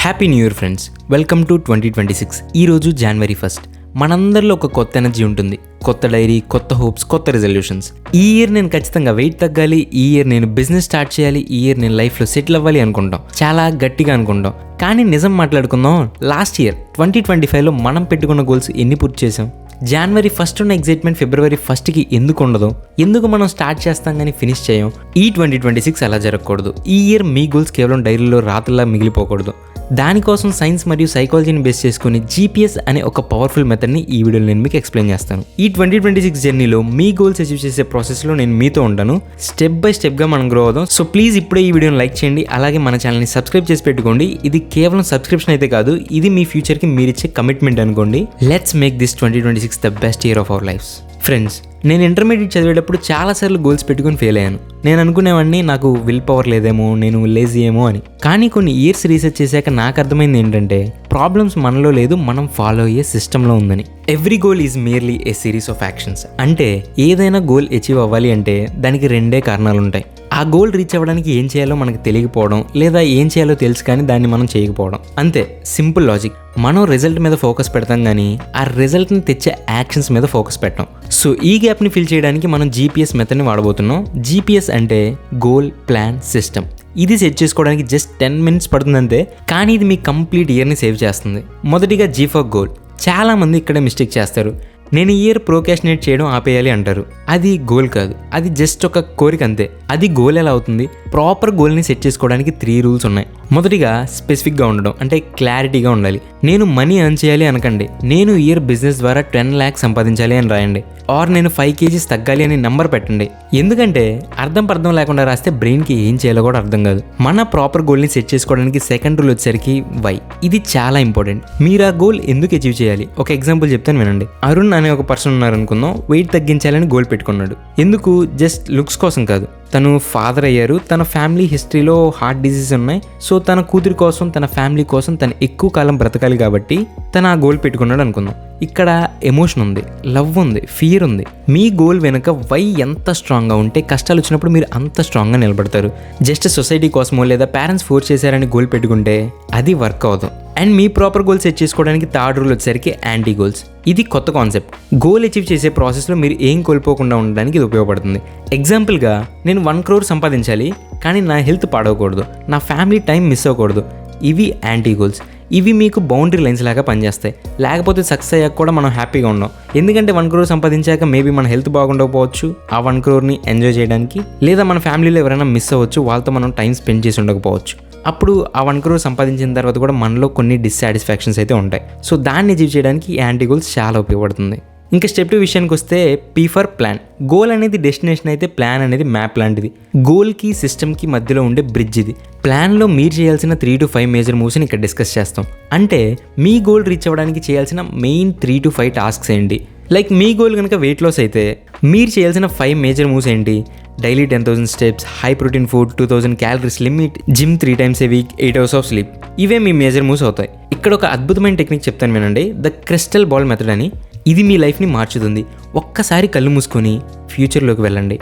Happy new year friends, welcome to 2026. ఈరోజు జనవరి 1. మనందరిలో ఒక కొత్త ఎనర్జీ ఉంటుంది, కొత్త డైరీ, కొత్త హోప్స్, కొత్త రెజల్యూషన్స్. ఈ ఇయర్ నేను ఖచ్చితంగా వెయిట్ తగ్గాలి, ఈ ఇయర్ నేను బిజినెస్ స్టార్ట్ చేయాలి, ఈ ఇయర్ నేను లైఫ్లో సెటిల్ అవ్వాలి అనుకుంటాం, చాలా గట్టిగా అనుకుంటాం. కానీ నిజం మాట్లాడుకుందాం, లాస్ట్ ఇయర్ 2025లో మనం పెట్టుకున్న గోల్స్ ఎన్ని పూర్తి చేసాం? జనవరి 1 ఉన్న ఎగ్జైట్మెంట్ ఫిబ్రవరి 1కి ఎందుకు ఉండదు? ఎందుకు మనం స్టార్ట్ చేస్తాం కానీ ఫినిష్ చేయం? ఈ 2026 అలా జరగకూడదు. ఈ ఇయర్ మీ గోల్స్ కేవలం డైరీలో రాత్రిలా మిగిలిపోకూడదు. దానికోసం సైన్స్ మరియు సైకాలజీని బేస్ చేసుకుని GPS అనే ఒక పవర్ఫుల్ మెథడ్ని ఈ వీడియోలో నేను మీకు ఎక్స్ప్లెయిన్ చేస్తాను. ఈ 2026 జర్నీలో మీ గోల్స్ అచీవ్ చేసే ప్రాసెస్లో నేను మీతో ఉంటాను. స్టెప్ బై స్టెప్గా మనం గ్రో అవుదాం. సో ప్లీజ్ ఇప్పుడే ఈ వీడియోని లైక్ చేయండి, అలాగే మన ఛానల్ని సబ్స్క్రైబ్ చేసి పెట్టుకోండి. ఇది కేవలం సబ్స్క్రిప్షన్ అయితే కాదు, ఇది మీ ఫ్యూచర్కి మీరిచ్చే కమిట్మెంట్ అనుకోండి. Let's make this 2026 the best year of our lifes. Friends, నేను ఇంటర్మీడియట్ చదివేటప్పుడు చాలాసార్లు గోల్స్ పెట్టుకుని ఫెయిల్ అయ్యాను. నేను అనుకునేవాడిని నాకు విల్ పవర్ లేదేమో, నేను లేజీ ఏమో అని. కానీ కొన్ని ఇయర్స్ రీసెర్చ్ చేశాక నాకు అర్థమైంది ఏంటంటే ప్రాబ్లమ్స్ మనలో లేదు, మనం ఫాలో అయ్యే సిస్టంలో ఉందని. Every goal is merely A series of actions. అంటే ఏదైనా గోల్ అచీవ్ అవ్వాలి అంటే దానికి రెండే కారణాలు ఉంటాయి. ఆ గోల్ రీచ్ అవ్వడానికి ఏం చేయాలో మనకు తెలియకపోవడం, లేదా ఏం చేయాలో తెలుసు కానీ దాన్ని మనం చేయకపోవడం. అంతే, సింపుల్ లాజిక్. మనం రిజల్ట్ మీద ఫోకస్ పెడతాం కానీ ఆ రిజల్ట్ని తెచ్చే యాక్షన్స్ మీద ఫోకస్ పెట్టాం. సో ఈ గ్యాప్ని ఫిల్ చేయడానికి మనం GPS మెథడ్ని వాడబోతున్నాం. GPS అంటే గోల్ ప్లాన్ సిస్టమ్. ఇది సెట్ చేసుకోవడానికి జస్ట్ 10 minutes పడుతుందంతే, కానీ ఇది మీ కంప్లీట్ ఇయర్ని సేవ్ చేస్తుంది. మొదటిగా G ఫర్ గోల్. చాలామంది ఇక్కడే మిస్టేక్ చేస్తారు. నేను ఈ ఇయర్ ప్రోకాస్టినేట్ చేయడం ఆపేయాలి అంటారు. అది గోల్ కాదు, అది జస్ట్ ఒక కోరిక అంతే. అది గోల్ ఎలా అవుతుంది? ప్రాపర్ గోల్ని సెట్ చేసుకోవడానికి 3 rules ఉన్నాయి. మొదటిగా స్పెసిఫిక్గా ఉండడం, అంటే క్లారిటీగా ఉండాలి. నేను మనీ ఎర్న్ చేయాలి అనకండి, నేను ఈ ఇయర్ బిజినెస్ ద్వారా 10 lakhs సంపాదించాలి అని రాయండి. ఆర్ నేను 5 kgs తగ్గాలి అని నంబర్ పెట్టండి. ఎందుకంటే అర్థం లేకుండా రాస్తే బ్రెయిన్కి ఏం చేయాలో కూడా అర్థం కాదు. మన ప్రాపర్ గోల్ని సెట్ చేసుకోవడానికి సెకండ్ రూల్ వచ్చేసరికి వై. ఇది చాలా ఇంపార్టెంట్. మీరు ఆ గోల్ ఎందుకు అచీవ్ చేయాలి? ఒక ఎగ్జాంపుల్ చెప్తాను వినండి. అరుణ్ అనే ఒక పర్సన్ ఉన్నారనుకుందాం, వెయిట్ తగ్గించాలని గోల్ పెట్టుకున్నాడు. ఎందుకు? జస్ట్ లుక్స్ కోసం కాదు. తను ఫాదర్ అయ్యారు, తన ఫ్యామిలీ హిస్టరీలో హార్ట్ డిసీజ్ ఉన్నాయి. సో తన కూతురి కోసం, తన ఫ్యామిలీ కోసం తను ఎక్కువ కాలం బ్రతకాలి కాబట్టి తను ఆ గోల్ పెట్టుకున్నాడు అనుకుందాం. ఇక్కడ ఎమోషన్ ఉంది, లవ్ ఉంది, ఫియర్ ఉంది. మీ గోల్ వెనుక వై ఎంత స్ట్రాంగ్గా ఉంటే కష్టాలు వచ్చినప్పుడు మీరు అంత స్ట్రాంగ్గా నిలబడతారు. జస్ట్ సొసైటీ కోసమో లేదా పేరెంట్స్ ఫోర్స్ చేశారని గోల్ పెట్టుకుంటే అది వర్క్ అవుతుంది. And me proper goal set చేసుకోవడానికి థర్డ్ రూల్ వచ్చేసరికి యాంటీ గోల్స్. ఇది కొత్త కాన్సెప్ట్. గోల్ అచీవ్ చేసే ప్రాసెస్లో మీరు ఏం కోల్పోకుండా ఉండడానికి ఇది ఉపయోగపడుతుంది. ఎగ్జాంపుల్గా నేను 1 crore సంపాదించాలి, కానీ నా హెల్త్ పాడవకూడదు, నా ఫ్యామిలీ టైం మిస్ అవ్వకూడదు. ఇవి యాంటీ గోల్స్. ఇవి మీకు బౌండరీ లైన్స్ లాగా పనిచేస్తాయి. లేకపోతే సక్సెస్ అయ్యాక కూడా మనం హ్యాపీగా ఉన్నాం. ఎందుకంటే 1 crore సంపాదించాక మేబీ మన హెల్త్ బాగుండకపోవచ్చు ఆ 1 crore ఎంజాయ్ చేయడానికి, లేదా మన ఫ్యామిలీలో ఎవరైనా మిస్ అవ్వచ్చు, వాళ్ళతో మనం టైం స్పెండ్ చేసి ఉండకపోవచ్చు. అప్పుడు ఆ 1 crore సంపాదించిన తర్వాత కూడా మనలో కొన్ని డిస్సాటిస్ఫాక్షన్స్ అయితే ఉంటాయి. సో దాన్ని అచీవ్ చేయడానికి యాంటీ గోల్స్ చాలా ఉపయోగపడుతుంది. ఇంకా స్టెప్ 2 విషయానికి వస్తే P ఫర్ ప్లాన్. గోల్ అనేది డెస్టినేషన్ అయితే ప్లాన్ అనేది మ్యాప్ లాంటిది. గోల్కి సిస్టమ్కి మధ్యలో ఉండే బ్రిడ్జ్ ఇది. ప్లాన్లో మీరు చేయాల్సిన 3 to 5 మేజర్ మూవ్స్ని ఇక్కడ డిస్కస్ చేస్తాం. అంటే మీ గోల్ రీచ్ అవ్వడానికి చేయాల్సిన మెయిన్ 3 to 5 టాస్క్స్ ఏంటి? లైక్ మీ గోల్ కనుక వెయిట్ లాస్ అయితే మీరు చేయాల్సిన 5 మేజర్ మూవ్స్ ఏంటి? Daily 10,000 steps, high protein food, 2,000 calories limit, gym 3 times a week, 8 hours of sleep. ఇవే మీ మేజర్ మూవ్స్ అవుతాయి. ఇక్కడ ఒక అద్భుతమైన టెక్నిక్ చెప్తాను వినండి, ద క్రిస్టల్ బాల్ మెథడ్ అని. ఇది మీ లైఫ్ని మార్చుతుంది. ఒక్కసారి కళ్ళు మూసుకొని ఫ్యూచర్లోకి వెళ్ళండి.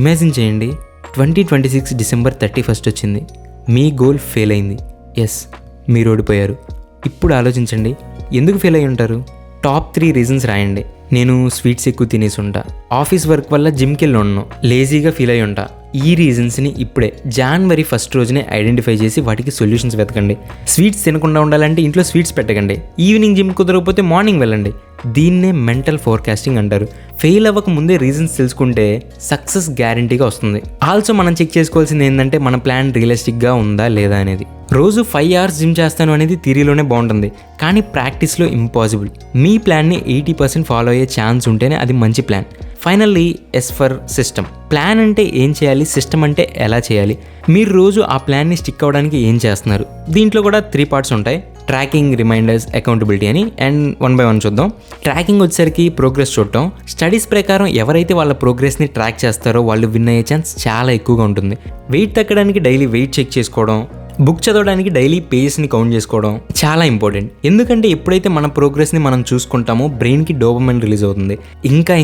ఇమాజిన్ చేయండి, 2026 December 31 వచ్చింది. మీ గోల్ ఫెయిల్ అయింది. ఎస్, మీరు ఓడిపోయారు. ఇప్పుడు ఆలోచించండి, ఎందుకు ఫెయిల్ అయ్యి ఉంటారు? టాప్ 3 రీజన్స్ రాయండి. నేను స్వీట్స్ ఎక్కువ తినేసి ఉంటా, ఆఫీస్ వర్క్ వల్ల జిమ్కి వెళ్ళి ఉన్నాను, లేజీగా ఫీల్ అయ్యి ఉంటా. ఈ రీజన్స్ని ఇప్పుడే జనవరి 1 రోజునే ఐడెంటిఫై చేసి వాటికి సొల్యూషన్స్ వెతకండి. స్వీట్స్ తినకుండా ఉండాలంటే ఇంట్లో స్వీట్స్ పెట్టకండి. ఈవినింగ్ జిమ్ కుదరకపోతే మార్నింగ్ వెళ్ళండి. దీన్నే మెంటల్ ఫోర్కాస్టింగ్ అంటారు. ఫెయిల్ అవ్వక ముందే రీజన్స్ తెలుసుకుంటే సక్సెస్ గ్యారంటీగా వస్తుంది. ఆల్సో మనం చెక్ చేసుకోవాల్సింది ఏంటంటే మన ప్లాన్ రియలిస్టిక్గా ఉందా లేదా అనేది. రోజు 5 hours జిమ్ చేస్తాను అనేది థియరీలోనే బాగుంటుంది, కానీ ప్రాక్టీస్లో ఇంపాసిబుల్. మీ ప్లాన్ని 80% ఫాలో అయ్యే ఛాన్స్ ఉంటేనే అది మంచి plan. Finally S for system. Plan అంటే ఏం చేయాలి, సిస్టమ్ అంటే ఎలా చేయాలి. మీరు రోజు ఆ ప్లాన్ని స్టిక్ అవ్వడానికి ఏం చేస్తున్నారు? దీంట్లో కూడా 3 parts ఉంటాయి: ట్రాకింగ్, రిమైండర్స్, అకౌంటబిలిటీ అని. అండ్ 1 by 1 చూద్దాం. ట్రాకింగ్ వచ్చేసరికి ప్రోగ్రెస్ చూడటం. స్టడీస్ ప్రకారం ఎవరైతే వాళ్ళ ప్రోగ్రెస్ని ట్రాక్ చేస్తారో వాళ్ళు విన్ అయ్యే ఛాన్స్ చాలా ఎక్కువగా ఉంటుంది. వెయిట్ తగ్గడానికి డైలీ వెయిట్ చెక్ చేసుకోవడం, బుక్ చదవడానికి డైలీ పేజెస్ని కౌంట్ చేసుకోవడం చాలా ఇంపార్టెంట్. ఎందుకంటే ఎప్పుడైతే మన ప్రోగ్రెస్ని మనం చూసుకుంటామో బ్రెయిన్కి డోపమైన్ రిలీజ్ అవుతుంది,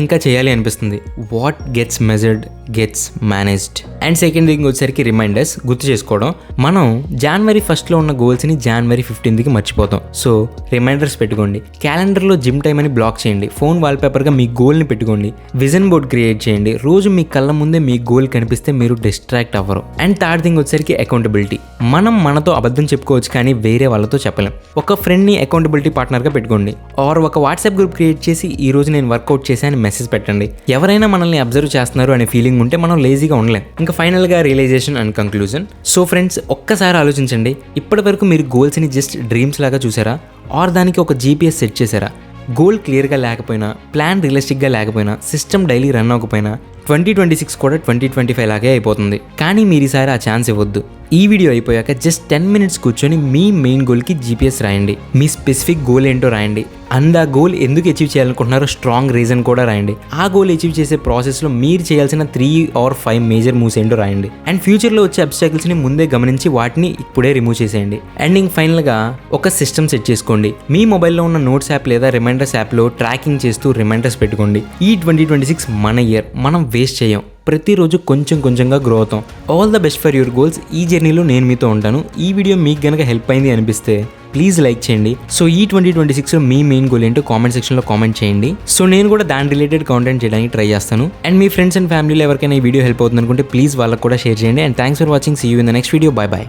ఇంకా చేయాలి అనిపిస్తుంది. What gets measured gets managed. And second thing వచ్చేసరికి రిమైండర్స్, గుర్తు చేసుకోవడం. మనం January 1st ఉన్న గోల్స్ని January 15th మర్చిపోతాం. సో రిమైండర్స్ పెట్టుకోండి. క్యాలెండర్లో జిమ్ టైం అని బ్లాక్ చేయండి. ఫోన్ వాల్పేపర్గా మీ గోల్ని పెట్టుకోండి. విజన్ బోర్డ్ క్రియేట్ చేయండి. రోజు మీ కళ్ళ ముందే మీ గోల్ కనిపిస్తే మీరు డిస్ట్రాక్ట్ అవ్వరు. అండ్ థర్డ్ థింగ్ వచ్చేసరికి అకౌంటబిలిటీ. మనం మనతో అబద్ధం చెప్పుకోవచ్చు కానీ వేరే వాళ్ళతో చెప్పలేం. ఒక ఫ్రెండ్ని అకౌంటబిలిటీ పార్ట్నర్గా పెట్టుకోండి. ఆర్ ఒక వాట్సాప్ గ్రూప్ క్రియేట్ చేసి ఈ రోజు నేను వర్కౌట్ చేశాను మెసేజ్ పెట్టండి. ఎవరైనా మనల్ని అబ్జర్వ్ చేస్తున్నారు అనే ఫీలింగ్ ఉంటే మనం లేజీగా ఉండలేం. ఇంకా ఫైనల్గా realisation and conclusion. So friends, ఒక్కసారి ఆలోచించండి. ఇప్పటి వరకు మీరు గోల్స్ని జస్ట్ డ్రీమ్స్ లాగా చూసారా, ఆర్ దానికి ఒక GPS సెట్ చేశారా? గోల్ క్లియర్గా లేకపోయినా, ప్లాన్ రియలిస్టిక్గా లేకపోయినా, సిస్టమ్ డైలీ రన్ అవ్వకపోయినా 2026 కూడా 2025 లాగే అయిపోతుంది. కానీ మీరు ఈసారి ఆ ఛాన్స్ ఇవ్వద్దు. ఈ వీడియో అయిపోయాక జస్ట్ 10 minutes కూర్చొని మీ మెయిన్ గోల్కి GPS రాయండి. మీ స్పెసిఫిక్ గోల్ ఏంటో రాయండి. అండ్ ఆ గోల్ ఎందుకు అచీవ్ చేయాలనుకుంటున్నారో స్ట్రాంగ్ రీజన్ కూడా రాయండి. ఆ గోల్ అచీవ్ చేసే ప్రాసెస్లో మీరు చేయాల్సిన 3 or 5 మేజర్ మూవ్స్ ఏంటో రాయండి. అండ్ ఫ్యూచర్లో వచ్చే అబ్స్టాకిల్స్ని ముందే గమనించి వాటిని ఇప్పుడే రిమూవ్ చేసేయండి. అండ్ ఫైనల్గా ఒక సిస్టమ్ సెట్ చేసుకోండి. మీ మొబైల్లో ఉన్న నోట్స్ యాప్ లేదా రిమైండర్స్ యాప్లో ట్రాకింగ్ చేస్తూ రిమైండర్స్ పెట్టుకోండి. ఈ 2026 మన ఇయర్. మనం వేస్ట్ చేయం. ప్రతిరోజు కొంచెంగా గ్రో అవుతాం. All the best for your goals. ఈ జర్నీలో నేను మీతో ఉంటాను. ఈ వీడియో మీకు గనక హెల్ప్ అయింది అనిపిస్తే ప్లీజ్ లైక్ చేయండి. సో ఈ 2026లో మీ మెయిన్ గోల్ ఏంటో కామెంట్ సెక్షన్లో కామెంట్ చేయండి. సో నేను కూడా దాని రిలేటెడ్ కాంటెంట్ చేయడానికి ట్రై చేస్తాను. అండ్ మీ ఫ్రెండ్స్ అండ్ ఫ్యామిలీలో ఎవరికైనా ఈ వీడియో హెల్ప్ అవుతుంది అనుకుంటే ప్లీజ్ వాళ్ళకి కూడా షేర్ చేయండి. And thanks for watching. See you in the next video. By.